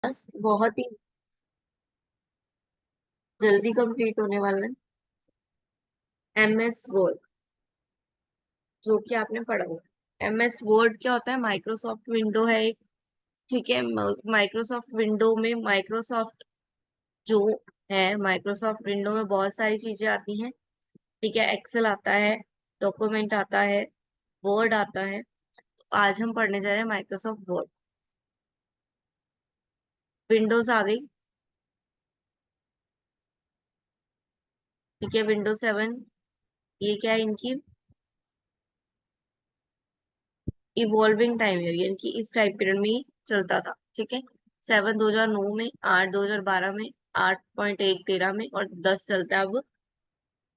बस बहुत ही जल्दी कंप्लीट होने वाला है। MS वर्ड, जो कि आपने पढ़ा होगा। MS वर्ड क्या होता है? माइक्रोसॉफ्ट विंडो है एक। ठीक है, माइक्रोसॉफ्ट विंडो में माइक्रोसॉफ्ट जो है, माइक्रोसॉफ्ट विंडो में बहुत सारी चीजें आती हैं। ठीक है, एक्सेल आता है, डॉक्यूमेंट आता है, वर्ड आता है। तो आज हम पढ़ने जा रहे हैं माइक्रोसॉफ्ट वर्ड। विंडोज आ गई। ठीक है, विंडो 7, ये क्या है इनकी? इवॉल्विंग टाइम है, यानी कि इस टाइम पीरियड में ही चलता था। ठीक है, 7 2009 में, 8 2012 में, 8.1 13 में, और 10 चलता है अब।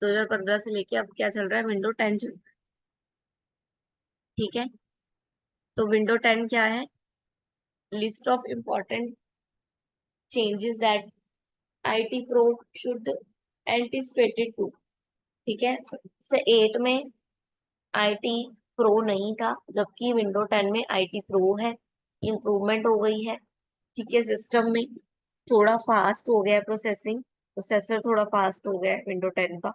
2015 से लेके अब क्या चल रहा है? विंडो 10 चल रहा है। ठीक है, तो विंडो 10 क्या है? List of important changes that IT pro should anticipated to. ठीक है, से 8 में IT प्रो नहीं था, जबकि विंडो 10 में IT प्रो है। इम्प्रूवमेंट हो गई है। ठीक है, सिस्टम में थोड़ा फास्ट हो गया है प्रोसेसिंग, प्रोसेसर थोड़ा फास्ट हो गया है विंडो 10 का।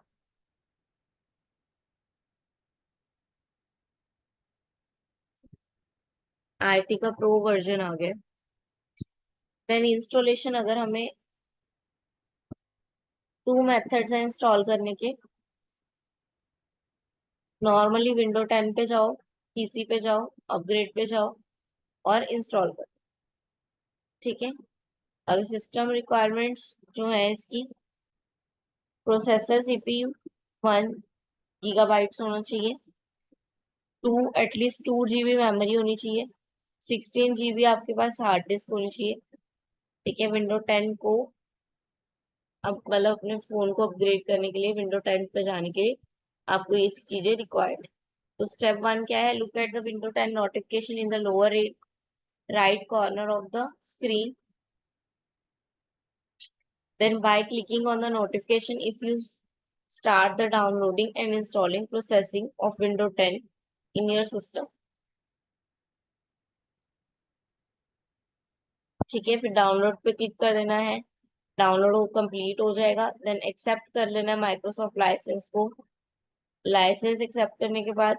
IT का प्रो वर्जन आ गया। देन इंस्टॉलेशन, अगर हमें 2 मेथड्स हैं इंस्टॉल करने के। नॉर्मली विंडो 10 पे जाओ, PC पे जाओ, अपग्रेड पे जाओ, और इंस्टॉल करो। ठीक है, अगर सिस्टम रिक्वायरमेंट्स जो है इसकी, प्रोसेसर CPU 1 GB होना चाहिए, एटलीस्ट 2 GB मेमोरी होनी चाहिए, 16 GB आपके पास हार्ड डिस्क होनी चाहिए। ठीक है, विंडो 10 को अब मतलब अपने फोन को अपग्रेड करने के लिए, विंडो 10 पे जाने के लिए आपको ये चीजें रिक्वायर्ड है। तो स्टेप 1 क्या है? Look at the window 10 notification in the lower right corner of the screen. Then by clicking on the notification, if you start the downloading and installing processing of Windows 10 in your system. ठीक है, फिर download पे click कर देना है। Download हो complete हो जाएगा, देन एक्सेप्ट कर लेना है माइक्रोसॉफ्ट लाइसेंस को। लाइसेंस एक्सेप्ट करने के बाद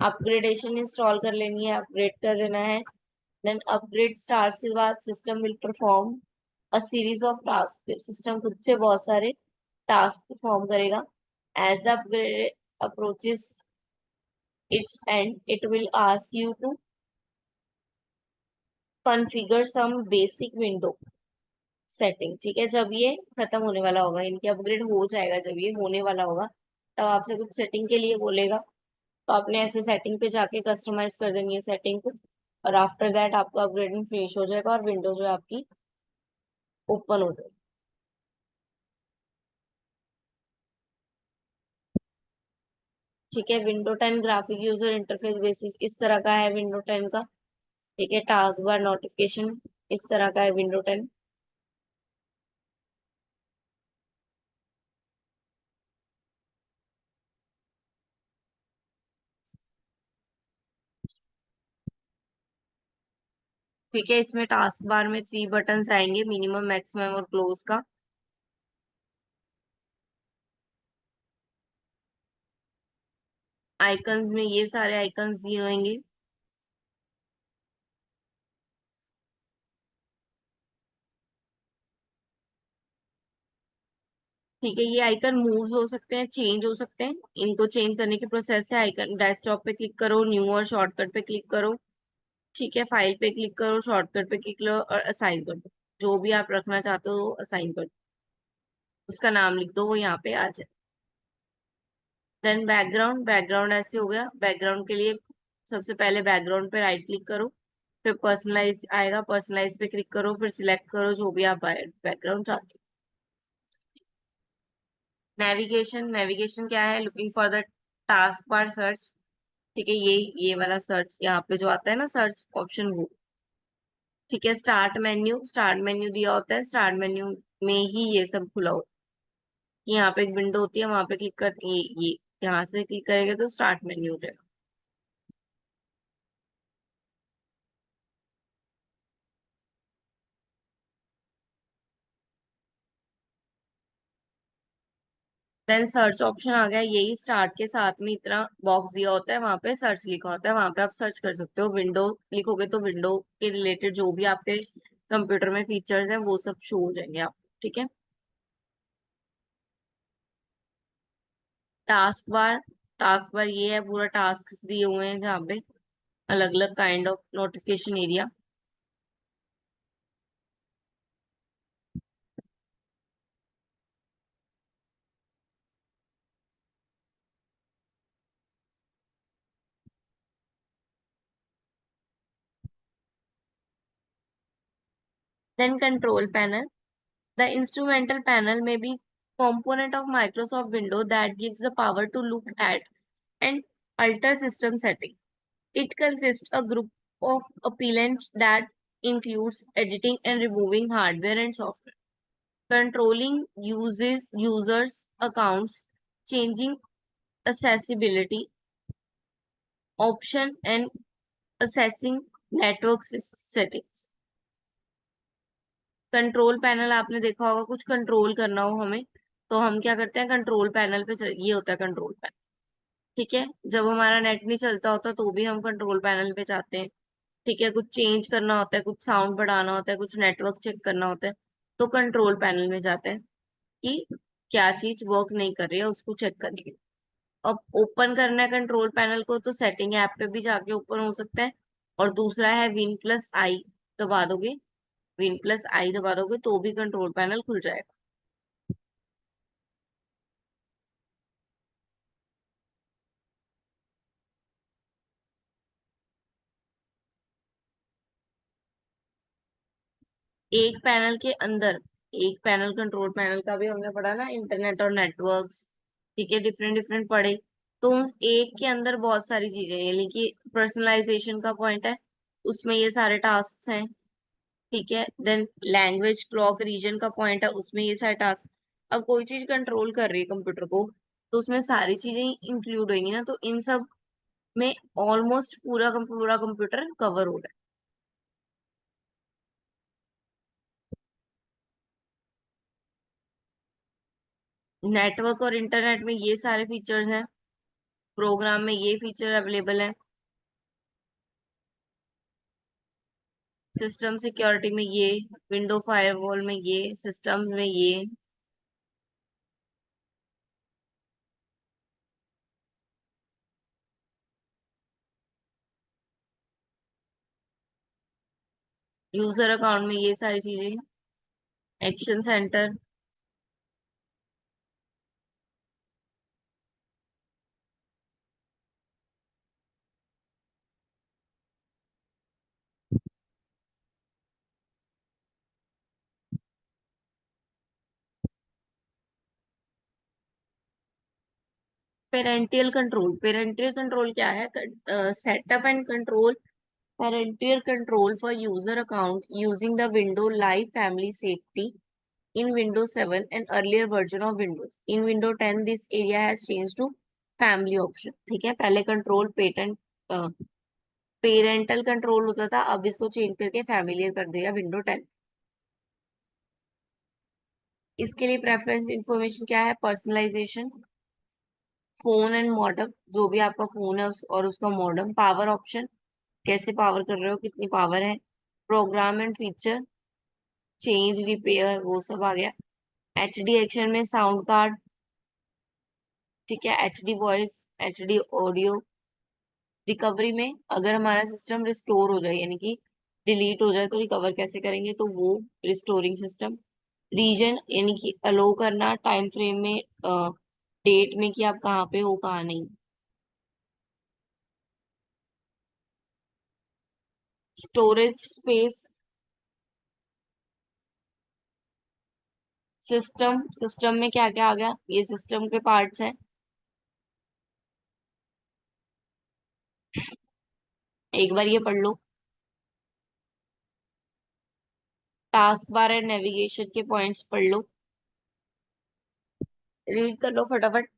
अपग्रेडेशन इंस्टॉल कर लेनी है, अपग्रेड कर देना है। देन अपग्रेड स्टार्ट के बाद system will perform a series of task. System खुद से बहुत सारे टास्क परफॉर्म करेगा। As upgrade approaches its end, it will ask you to configure some basic window setting। ठीक है, जब ये खत्म होने वाला होगा, इनके अपग्रेड हो जाएगा, जब ये होने वाला होगा, तब आपसे कुछ सेटिंग के लिए बोलेगा। तो आपने ऐसे सेटिंग पे जाके कस्टमाइज कर देनी है सेटिंग को, और आफ्टर दैट आपका अपग्रेडिंग फिनिश हो जाएगा और विंडो जो है आपकी ओपन हो जाएगी। ठीक है, window 10 graphic user interface basis इस तरह का है विंडो 10 का। ठीक है, टास्क बार नोटिफिकेशन इस तरह का है विंडो 10। ठीक है, इसमें टास्क बार में 3 बटन्स आएंगे, मिनिमम, मैक्सिमम और क्लोज का। आइकन्स में ये सारे आइकन्स दिए होंगे। ठीक है, ये आइकन मूव हो सकते हैं, चेंज हो सकते हैं। इनको चेंज करने की प्रोसेस है, आइकन डेस्कटॉप पे क्लिक करो, न्यू और शॉर्टकट पे क्लिक करो। ठीक है, फाइल पे क्लिक करो, शॉर्टकट पे क्लिक करो, और असाइन कर दो। जो भी आप रखना चाहते हो असाइन कर दो, उसका नाम लिख दो, वो यहाँ पे आ जाए। देन बैकग्राउंड, बैकग्राउंड ऐसे हो गया। बैकग्राउंड के लिए सबसे पहले बैकग्राउंड पे राइट क्लिक करो, फिर पर्सनलाइज आएगा, पर्सनलाइज पे क्लिक करो, फिर सिलेक्ट करो जो भी आप बैकग्राउंड चाहते हो। नेविगेशन, नेविगेशन क्या है? Looking for the task bar search. ठीक है, ये वाला सर्च यहाँ पे जो आता है ना, सर्च ऑप्शन, वो। ठीक है, स्टार्ट मेन्यू, स्टार्ट मेन्यू दिया होता है, स्टार्ट मेन्यू में ही ये सब खुला होता है। कि यहाँ पे एक विंडो होती है, वहां पे क्लिक कर, ये यहाँ से क्लिक करेंगे तो स्टार्ट मेन्यू हो जाएगा। देन सर्च ऑप्शन आ गया, यही स्टार्ट के साथ में इतना बॉक्स दिया होता है, वहां पे सर्च लिखा होता है, वहां पे आप सर्च कर सकते हो। विंडो लिखोगे तो विंडो के रिलेटेड जो भी आपके कंप्यूटर में फीचर्स हैं वो सब शो हो जाएंगे आप। ठीक है। टास्क बार ये है, पूरा टास्क दिए हुए हैं जहाँ पे अलग अलग kind of notification area. Then control panel, the instrumental panel may be component of Microsoft Windows that gives the power to look at and alter system setting. It consists a group of appellants that includes editing and removing hardware and software, controlling uses users accounts, changing accessibility option and assessing network settings. Control panel आपने देखा होगा, कुछ control करना हो हमें तो हम क्या करते हैं, कंट्रोल पैनल पे ये होता है कंट्रोल पैनल। ठीक है। जब हमारा नेट नहीं चलता होता तो भी हम कंट्रोल पैनल पे जाते हैं। ठीक है। कुछ चेंज करना होता है, कुछ साउंड बढ़ाना होता है, कुछ नेटवर्क चेक करना होता है, तो कंट्रोल पैनल में जाते हैं कि क्या चीज वर्क नहीं कर रही है उसको चेक करने के लिए। अब ओपन करना है कंट्रोल पैनल को तो सेटिंग ऐप पे भी जाके ओपन हो सकता है। और दूसरा है विन प्लस आई दबा दोगे, विन प्लस आई दबा दोगे तो भी कंट्रोल पैनल खुल जाएगा। एक पैनल के अंदर, एक पैनल कंट्रोल पैनल का भी हमने पढ़ा ना, इंटरनेट और नेटवर्क्स। ठीक है। डिफरेंट डिफरेंट पढ़े। तो उस एक के अंदर बहुत सारी चीजें हैं, यानी कि पर्सनलाइजेशन का पॉइंट है, उसमें ये सारे टास्क हैं। ठीक है। देन लैंग्वेज क्लॉक रीजन का पॉइंट है, उसमें ये सारे टास्क। अब कोई चीज कंट्रोल कर रही है कंप्यूटर को तो उसमें सारी चीजें इंक्लूड होंगी ना, तो इन सब में ऑलमोस्ट पूरा कंप्यूटर कवर हो रहा है। नेटवर्क और इंटरनेट में ये सारे फीचर्स हैं, प्रोग्राम में ये फीचर अवेलेबल है, सिस्टम सिक्योरिटी में ये, विंडो फायरवॉल में ये, सिस्टम्स में ये। यूजर अकाउंट में ये सारी चीजें, एक्शन सेंटर। पेरेंटियल कंट्रोल क्या है? Setup and control parental control for user account using the window live family safety in Windows 7 and earlier version of Windows. In Windows 10, this area has changed to family option. ठीक है। पहले control parental control होता था, अब इसको change करके familiar कर दिया विंडो 10। इसके लिए प्रेफरेंस इंफॉर्मेशन क्या है? पर्सनलाइजेशन, फोन एंड मॉडम, जो भी आपका फोन है और उसका मॉडम, पावर ऑप्शन, कैसे पावर कर रहे हो, कितनी पावर है, program and feature, change repair, वो सब आ गया। एच डी एक्शन में साउंड कार्ड। ठीक है। H D voice, H D audio. Recovery में अगर हमारा सिस्टम रिस्टोर हो जाए, यानी कि डिलीट हो जाए, तो रिकवर कैसे करेंगे, तो वो रिस्टोरिंग सिस्टम। रीजन यानी कि अलो करना टाइम फ्रेम में, डेट में कि आप कहाँ पे हो कहाँ नहीं। स्टोरेज स्पेस, सिस्टम, सिस्टम में क्या क्या आ गया, ये सिस्टम के पार्ट्स हैं। एक बार ये पढ़ लो। टास्क बार एंड नेविगेशन के पॉइंट्स पढ़ लो, रीड कर लो फटाफट।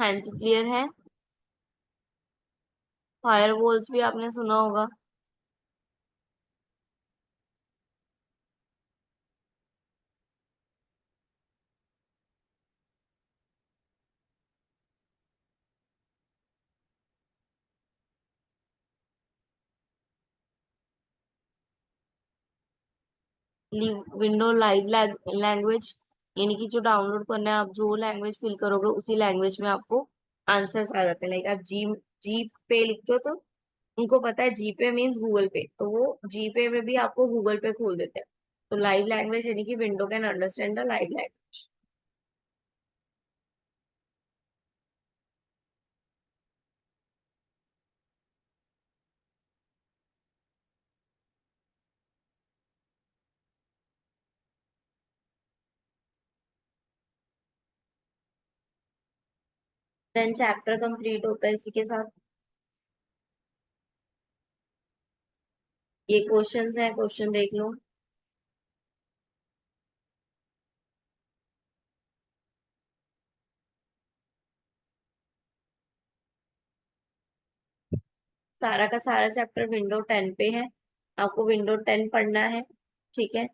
हैंड्स क्लियर है। फायर वॉल्स भी आपने सुना होगा। विंडो लाइव लैंग्वेज, यानी कि जो डाउनलोड करना है, आप जो लैंग्वेज फिल करोगे उसी लैंग्वेज में आपको आंसर्स आ जाते हैं। लाइक आप जी पे लिखते हो तो उनको पता है जी पे मीन्स गूगल पे, तो वो जी पे में भी आपको गूगल पे खोल देते हैं। तो लाइव लैंग्वेज यानी कि window can understand the live language. Then chapter complete होता है इसी के साथ। ये क्वेश्चंस है, क्वेश्चन देख लो। सारा का सारा चैप्टर विंडो 10 पे है, आपको विंडो 10 पढ़ना है। ठीक है।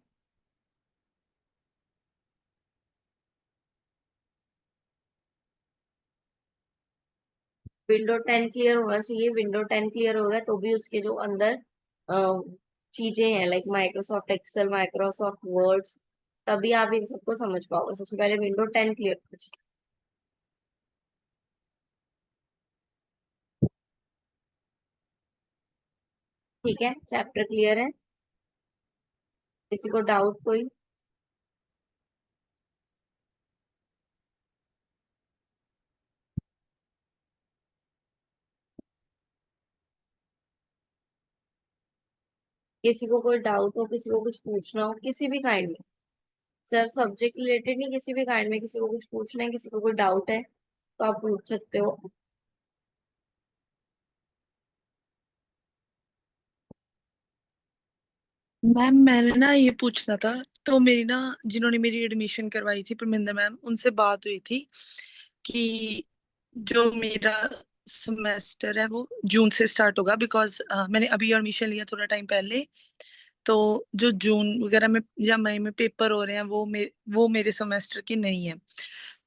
विंडो 10 क्लियर होना चाहिए। विंडो 10 क्लियर होगा तो भी उसके जो अंदर अ, चीजें हैं like Microsoft Excel, Microsoft words, तभी आप इन सबको समझ पाओगे। सबसे पहले विंडो 10 क्लियर होना चाहिए। ठीक है, चैप्टर क्लियर है। किसी को डाउट कोई? किसी को कोई डाउट हो, किसी को कुछ पूछना हो किसी भी काइंड में, सिर्फ सब्जेक्ट रिलेटेड नहीं, किसी भी काइंड में किसी को कुछ पूछना है, किसी को कोई डाउट है तो आप पूछ सकते हो। मैम मैंने ना ये पूछना था। तो मेरी ना, जिन्होंने मेरी एडमिशन करवाई थी परमिंदर मैम, उनसे बात हुई थी कि जो मेरा सेमेस्टर है वो जून से स्टार्ट होगा, बिकॉज मैंने अभी एडमिशन लिया थोड़ा टाइम पहले। तो जो जून वगैरह में या मई में पेपर हो रहे हैं वो मेरे सेमेस्टर की नहीं है।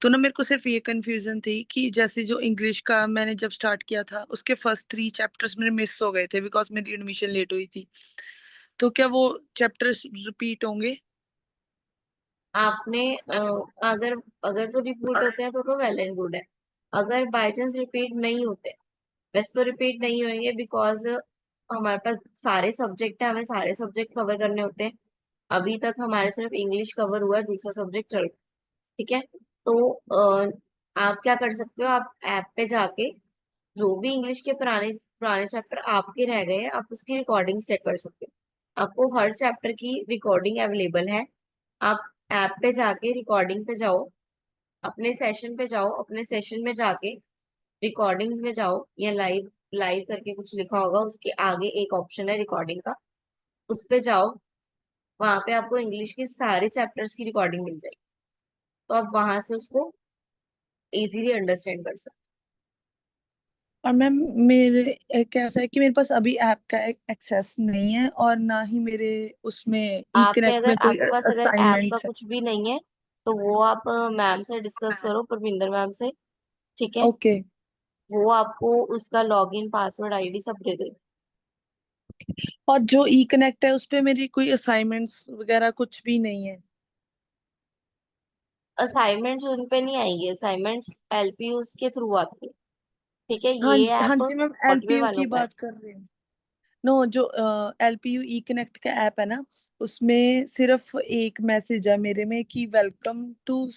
तो ना मेरे को सिर्फ ये कंफ्यूजन थी कि जैसे जो इंग्लिश का मैंने जब स्टार्ट किया था उसके फर्स्ट 3 चैप्टर्स मेरे मिस हो गए थे बिकॉज मेरी एडमिशन लेट हुई थी। तो क्या वो चैप्टर्स रिपीट होंगे? आपने अगर अगर तो रिपीट होते हैं तो वेल एंड गुड है। अगर बाय चांस रिपीट नहीं होते, वैसे तो रिपीट नहीं होंगे बिकॉज हमारे पास सारे सब्जेक्ट है, हमें सारे सब्जेक्ट कवर करने होते हैं। अभी तक हमारे सिर्फ इंग्लिश कवर हुआ है, दूसरा सब्जेक्ट चल रहा है। ठीक है। तो आप क्या कर सकते हो, आप ऐप पे जाके जो भी इंग्लिश के पुराने पुराने चैप्टर आपके रह गए हैं, आप उसकी रिकॉर्डिंग चेक कर सकते हो। आपको हर चैप्टर की रिकॉर्डिंग अवेलेबल है। आप ऐप पे जाके रिकॉर्डिंग पे जाओ, अपने सेशन पे जाओ, अपने सेशन में जाके रिकॉर्डिंग्स में जाओ, या लाइव लाइव करके कुछ लिखा होगा, उसके आगे एक ऑप्शन है रिकॉर्डिंग का, उस पे जाओ। वहां पे आपको इंग्लिश के सारे चैप्टर्स की रिकॉर्डिंग मिल जाएगी, तो आप वहां से उसको इजीली अंडरस्टैंड कर सकते और मैम मेरे कैसा है कि मेरे पास अभी ऐप का एक्सेस नहीं है और ना ही मेरे उसमें हो। ई आप पे कनेक्ट अगर में कोई आपके पास अगर ऐप का असाइनमेंट है। कुछ भी नहीं है तो वो आप मैम से डिस्कस करो, परमिंदर मैम से। ठीक है। ओके। वो आपको उसका लॉगिन पासवर्ड आईडी सब दे देगी। और जो ई कनेक्ट है उस पे मेरी कोई असाइनमेंट्स वगैरह कुछ भी नहीं है? असाइनमेंट्स उन पे नहीं आएंगे, असाइनमेंट्स एलपीयू के थ्रू आती है। ठीक है, हाँ ये हाँ ऐप जी मैम, बटवे एलपीयू वालों की का है। बात कर रहे हैं। नो, जो एलपीयू ई कनेक्ट का ऐप है ना, उसमें सिर्फ एक मैसेज है मेरे में कि वेलकम टू